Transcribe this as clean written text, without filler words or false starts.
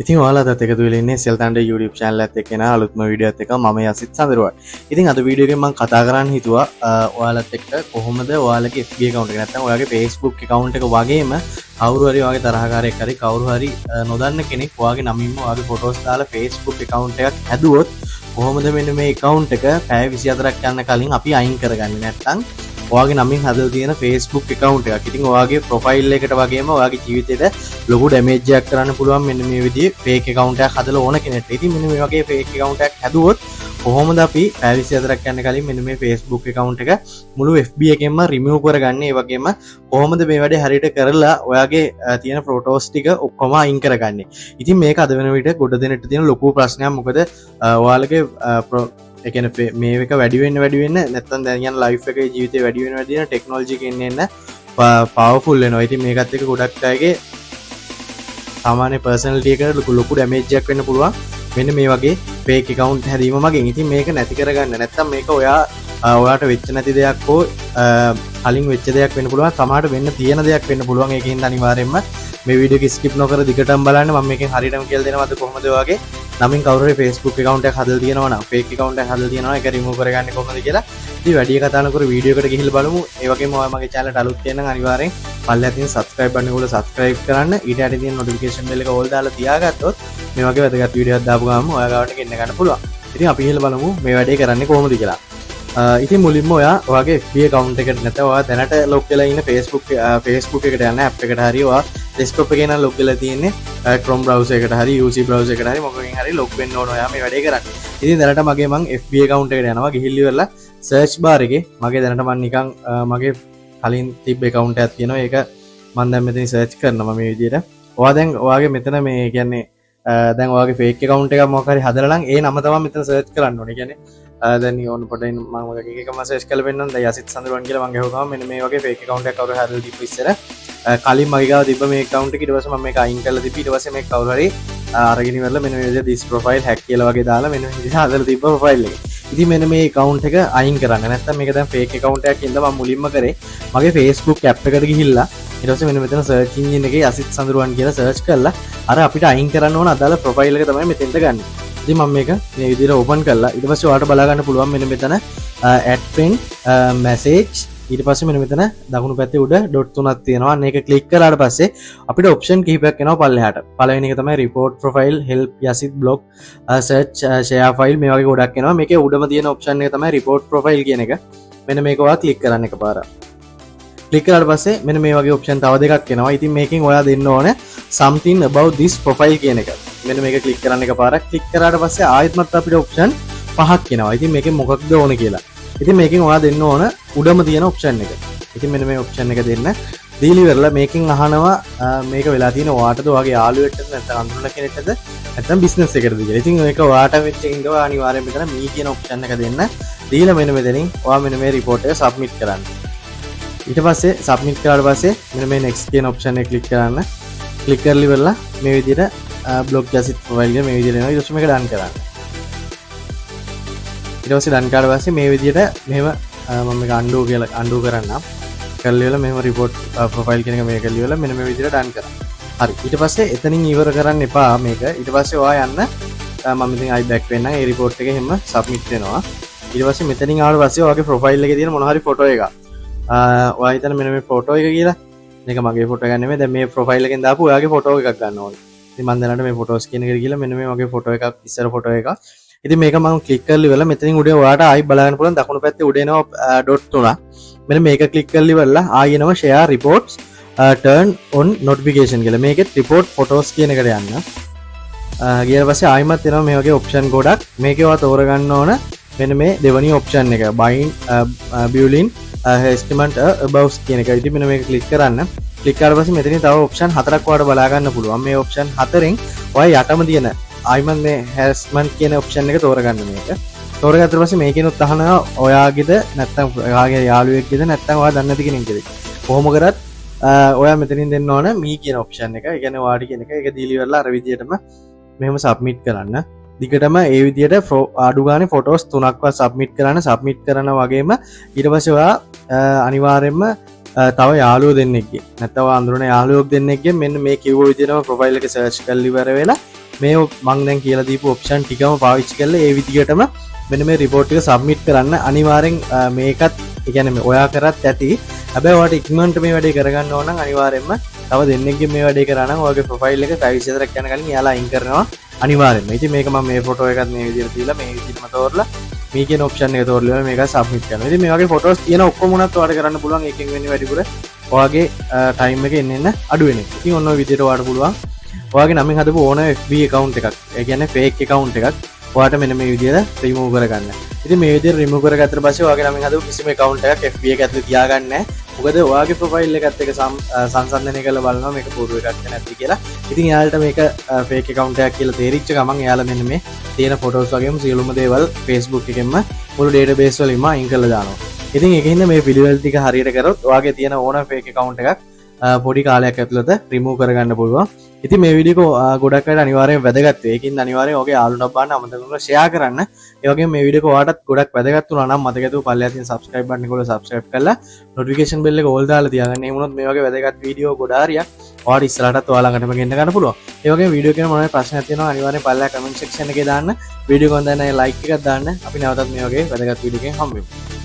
ඉතින් ඔයාලත් එකතු වෙලා ඉන්නේ සෙල්තන්ඩ YouTube channel එකත් එක්ක එන අලුත්ම වීඩියෝ එකක් මම යසිත් සඳරුවයි. ඉතින් අද වීඩියෝ එකෙන් මම කතා කරන්න හිතුවා ඔයාලත් එක්ක කොහොමද ඔයාලගේ FB account එක නැත්නම් ඔයාගේ Facebook account එක වගේම කවුරු හරි ඔයාගේ තරහකාරයෙක් හරි කවුරු හරි නොදන්න කෙනෙක් ඔයාගේ නමින්ම ඔයාගේ ෆොටෝස් දාලා Facebook account එකක් හැදුවොත් කොහොමද මෙන්න මේ account එක පැය 24ක් යන කලින් අපි අයින් කරගන්නේ නැත්නම් ඔයාගේ නමින් හදලා තියෙන Facebook account එකක්. ඉතින් ඔයාගේ profile එකට වගේම ඔයාගේ ජීවිතේට ලොකු damage එකක් කරන්න පුළුවන් මෙන්න මේ විදිහේ fake account එකක් හදලා ඕන කෙනෙක්ට. ඉතින් මෙන්න මේ වගේ fake account එකක් හැදුවොත් කොහොමද අපි පැය 24ක් යන කලින් මෙන්න මේ Facebook account එක මුළු FB එකෙන්ම remove කරගන්නේ? ඒ වගේම කොහොමද මේ වැඩේ හරියට කරලා ඔයාගේ තියෙන photos ටික ඔක්කොම අයින් කරගන්නේ? ඉතින් මේක අද වෙන විදිහට ගොඩ දෙනෙක්ට තියෙන ලොකු ප්‍රශ්නයක්. මොකද ඔයාලගේ එකන මේක වැඩිවෙන්න නැත්තන් දැන් ලයිෆ් එක ජීවිතය වැඩිවෙන වැඩින ටෙක්නෝජි එන්න පවෆුල් වෙනවා. ඉතින් මේකත් එක ගොඩක් අයගේ සාමාන්‍ය පර්සනලිටියකට ලොකු ඩැමේජ්ජක් වෙන්න පුළුවන් මෙන්න මේ වගේ ෆේක් account හැදීම මගින්. ඉතින් මේක නැති කරගන්න නැත්තම් මේක ඔයාට වෙච්ච නැති දෙයක් හෝ කලින් වෙච්ච දෙයක් වෙන්න පුළුවන්, සමහරට වෙන්න තියෙන දෙයක් වෙන්න පුළුවන්. ඒකෙන් අනිවාර්යයෙන්ම මේ වීඩියෝ එක ස්කිප් නොකර දිගටම බලන්න. මම මේකෙන් හරියටම කියලා දෙනවා අද කොහොමද ඔයාගේ නමින් කවුරු හරි Facebook account එකක් හදලා තියෙනවා නම් fake account එකක් හදලා තියෙනවා ඒක remove කරගන්නේ කොහොමද කියලා. ඉතින් වැඩි කතා නොකර වීඩියෝ එකට ගිහිල්ලා බලමු. ඒ වගේම ඔයා මගේ channel එකට අලුත් වෙන නම් අනිවාර්යෙන් පල්ලෙහා තියෙන subscribe button එක උඩ subscribe කරන්න. ඊට යට තියෙන notification bell එක all දාලා තියාගත්තොත් මේ වගේ වැදගත් වීඩියෝ එකක් දාපු ගමන් ඔයා ගාවට ගෙන්න ගන්න පුළුවන්. ඉතින් අපි ගිහිල්ලා බලමු මේ වැඩේ කරන්නේ කොහොමද කියලා. ඉතින් මුලින්ම ඔයාගේ FB account එකට නැත්නම් ඔයා දැනට log වෙලා ඉන්න Facebook එකට යන්න app එකට හරි ඔයා desktop එකේ නම් log වෙලා තියෙන්නේ Chrome browser එකට හරි UC browser එකට හරි මොකකින් හරි log වෙන්න ඕන ඔයා මේ වැඩේ කරන්න. ඉතින් දැනට මගේ මං FB account එකට යනවා. ගිහිල්ලා ඉවරලා search bar එකේ මගේ දැනට මං නිකන් මගේ කලින් තිබ්බ account එකක් තියෙනවා. ඒක මං දැන් මෙතන search කරනවා මේ විදිහට. ඔයාගේ මෙතන මේ කියන්නේ දැන් ඔයාගේ fake account එකක් මොකක් හරි හදලා නම් ඒ නම තමයි මෙතන search කරන්න ඕනේ. කියන්නේ දැන් ඕන පොඩ්ඩක් මම ඔයාගේ එකම search කරලා පෙන්නන්න. දැන් යසිත් සඳරුවන් කියලා මම ගහුවාම මෙන්න මේ වගේ fake account එකක් කවුරු හරි හදලා තිබ්බ ඉස්සර කලින් මගේ ගාව තිබ්බ මේ account එක. ඊට පස්සේ මම මේක අයින් කරලා තිබ්බ. ඊට පස්සේ මේක කවුරු හරි අරගෙන ඉවරලා මෙන්න මේ විදිහට this profile hack කියලා වගේ දාලා මෙන්න මේ විදිහට හදලා තිබ්බ profile එක. ඉතින් මෙන්න මේ account එක අයින් කරන්න. නැත්නම් මේක දැන් fake account එකක් ඉඳලා මම මුලින්ම කරේ මගේ Facebook app එකට ගිහිල්ලා ඊට පස්සේ මෙන්න මෙතන search engine එකේ යසිත් සඳරුවන් කියලා search කරලා අර අපිට අයින් කරන්න ඕන අදාළ profile එක තමයි මෙතෙන්ට ගන්න. ඉතින් මම මේක මේ විදිහට open කරලා ඊට පස්සේ ඔයාලට බලා ගන්න පුළුවන් මෙන්න මෙතන add friend message ඊට පස්සේ මෙන්න මෙතන දකුණු පැත්තේ උඩ ඩොට් තුනක් තියෙනවා. අන්න ඒක ක්ලික් කරාට පස්සේ අපිට ඔප්ෂන් කිහිපයක් එනවා පල්ලෙහාට. පළවෙනි එක තමයි report profile, help yasit blog, search share file මේ වගේ ගොඩක් එනවා. මේකේ උඩම තියෙන ඔප්ෂන් එක තමයි report profile කියන එක. මෙන්න මේක ඔයා ක්ලික් කරන්න එකපාරක්. ක්ලික් කරාට පස්සේ මෙන්න මේ වගේ ඔප්ෂන් තව දෙකක් එනවා. ඉතින් මේකෙන් ඔයා දෙන්න ඕනේ something about this profile කියන එක. මෙන්න මේක ක්ලික් කරන්න එකපාරක්. ක්ලික් කරාට පස්සේ ආයෙත්මත් අපිට ඔප්ෂන් පහක් එනවා. ඉතින් මේකෙන් මොකක්ද ඕනේ කියලා. ඉතින් මේකෙන් ඔයා දෙන්න ඕන උඩම තියෙන ඔප්ෂන් එක. ඉතින් මෙන්න මේ ඔප්ෂන් එක දෙන්න. දීලා ඉවරලා මේකෙන් අහනවා මේක වෙලා තියෙන ඔයාටද ඔයාගේ යාළුවෙක්ටද නැත්නම් අඳුරන කෙනෙක්ටද නැත්නම් බිස්නස් එකටද කියලා. ඉතින් මේක ඔයාට වෙච්ච එකකින් ඔයා අනිවාර්යෙන් මෙතන මේ කියන ඔප්ෂන් එක දෙන්න. දීලා මෙන්න මෙතනින් ඔයා මෙන්න මේ report එක submit කරන්න. ඊට පස්සේ submit කරාට පස්සේ මෙන්න මේ next කියන ඔප්ෂන් එක click කරන්න. click කරලා ඉවරලා මේ විදිහට blog yasit profile එක මේ විදිහට එනවා. ඊට පස්සේ මේක done කරන්න. ඊට පස්සේ done කරලා පස්සේ මේ විදිහට මෙහෙම මම මේක undo කරන්නම්. කරලා ඉවරලා මෙහෙම report profile කියන එක මේක කරලා ඉවරලා මෙන්න මේ විදිහට done කරා. හරි. ඊට පස්සේ එතනින් ඉවර කරන්න එපා මේක. ඊට පස්සේ ඔයා යන්න මම ඉතින් ආයි back වෙන්නම්. ඒ report එක එහෙම submit වෙනවා. ඊට පස්සේ මෙතනින් ආවට පස්සේ ඔයාගේ profile එකේ තියෙන මොන හරි photo එකක් ඔයා හිතන මෙන්න මේ photo එක කියලා. මේක මගේ photo එකක් නෙමෙයි. දැන් මේ profile එකෙන් දාපු ඔයාගේ photo එකක් ගන්න ඕනේ. ඉතින් මම දැනට මේ photos කියන එකට ගිහලා මෙන්න මේ වගේ photo එකක් ඉස්සර photo එකක්. ඉතින් මේක මම ක්ලික් කරලා ඉවරලා මෙතනින් උඩ ඔයාට ආයි බලන්න පුළුවන් දකුණු පැත්තේ උඩ එනවා ඩොට් තුනක්. මෙන්න මේක ක්ලික් කරලා ඉවරලා ආයි එනවා share reports turn on notification කියලා. මේකෙත් report photos කියන එකට යන්න. ගියාට පස්සේ ආයිමත් එනවා මේ වගේ option ගොඩක්. මේකේ ඔයා තෝරගන්න ඕන මෙන්න මේ දෙවෙනි option එක bind boolean estimate above කියන එක. ඉතින් මෙන්න මේක ක්ලික් කරන්න. ක්ලික් කරලා පස්සේ මෙතනින් තව option හතරක් ඔයාලට බලා ගන්න පුළුවන්. මේ option හතරෙන් ඔයා යටම තියෙන ආයිමත් මේ harassment කියන option එක තෝරගන්න මේක. තෝරගත්තට පස්සේ මේකෙනුත් අහනවා ඔයාගේද නැත්නම් ඔයාගේ යාළුවෙක්ගේද නැත්නම් ඔයා දන්නේ නැති කෙනෙක්ගේද. කොහොම කරත් ඔයා මෙතනින් දෙන්න ඕන මේ කියන option එක. ඒ කියන්නේ ඔයාට කියන එක. ඒක දීලා ඉවරලා අර විදියටම මෙහෙම submit කරන්න. දිගටම ඒ විදියට අඩු ගානේ ෆොටෝස් 3ක්වත් සබ්මිට් කරන්න. සබ්මිට් කරන වගේම ඊට පස්සේ ඔයා අනිවාර්යයෙන්ම තව යාළුවෝ දෙන්නෙක්ගේ නැත්නම් ඔයා අඳුරන යාළුවෙක් දෙන්නෙක්ගේ මෙන්න මේ කිව්ව විදියටම ප්‍රොෆයිල් එක සර්ච් කරලා ඉවර වෙලා මේ මං දැන් කියලා දීපු ඔප්ෂන් ටිකම පාවිච්චි කරලා ඒ විදිහටම මෙන්න මේ රිපෝට් එක සබ්මිට් කරන්න. අනිවාර්යෙන් මේකත් ඒ කියන්නේ ඔයා කරත් ඇති. හැබැයි ඔයාලට ඉක්මනට මේ වැඩේ කරගන්න ඕන නම් අනිවාර්යෙන්ම තව දෙන්නෙක්ගේ මේ වැඩේ කරා නම් ඔයාගේ ප්‍රොෆයිල් එක ප්‍රයිවසි හතරක් යන කලින් එයාලා අයින් කරනවා අනිවාර්යෙන්ම. ඉතින් මේක මම මේ ෆොටෝ එකත් මේ විදිහට තියලා මේ විදිහටම තෝරලා මේ කියන ඔප්ෂන් එක තෝරලා මේක සබ්මිට් කරනවා. ඉතින් මේ වගේ ෆොටෝස් තියෙන ඔක්කොම උනත් ඔයාලට කරන්න පුළුවන්. එකෙන් වෙන්නේ වැඩිපුර ඔයාගේ ටයිම් එක එන්න අඩු වෙන එක. ඉතින් ඔන්න ඔය විදිහට ඔයාලට පුළුවන් ඔයාගේ නමින් හදපු ඕන FB account එකක්. ඒ කියන්නේ fake account එකක් ඔයාට මෙන්න මේ විදිහට remove කරගන්න. ඉතින් මේ විදිහට remove කරගත්තට පස්සේ ඔයාගේ නමින් හදපු කිසිම account එකක් FB එක ඇතුලේ තියාගන්න නැහැ. මොකද ඔයාගේ ප්‍රොෆයිල් එකත් එක්ක සංසන්දනය කරලා බලනවා මේක පූර්ව එකක් නැති කියලා. ඉතින් එයාලට මේක fake account එකක් කියලා තේරිච්ච ගමන් එයාලා මෙන්න මේ තියෙන photos වගේම සියලුම දේවල් Facebook එකෙන්ම මුළු database වලින්ම අයින් කරලා දානවා. ඉතින් ඒකින්ද මේ පිළිවෙල ටික හරියට කරොත් ඔයාගේ තියෙන ඕන fake account එකක් පොඩි කාලයක් ඇතුළත remove කරගන්න පුළුවන්. ඉතින් මේ වීඩියෝ එක ගොඩක් අයට අනිවාර්යෙන් වැදගත් වෙයි. ඒකින්ද අනිවාර්යෙන් ඔගේ යාළුවන්ට බලන්න අමතක කරලා share කරන්න. ඒ වගේම මේ වීඩියෝ එක ඔයාටත් ගොඩක් වැදගත් වුණා නම් මතක ඇතුව පල්ලෙහා තියෙන subscribe button එක උඩ subscribe කරලා notification bell එක all දාලා තියාගන්න. එහෙම වුණොත් මේ වගේ වැදගත් වීඩියෝ ගොඩ හරියක් ඔයාට ඉස්සරහටත් ඔයාලා ළඟටම ගෙන්න ගන්න පුළුවන්. ඒ වගේම වීඩියෝ එකේ මොනවද ප්‍රශ්නයක් තියෙනවා අනිවාර්යෙන් පල්ලෙහා comment section එකේ දාන්න. වීඩියෝ එක හොඳ නැහැ like එකක් දාන්න. අපි නැවතත් මේ වගේ වැදගත් වීඩියෝ එකකින් හම්බ වෙමු.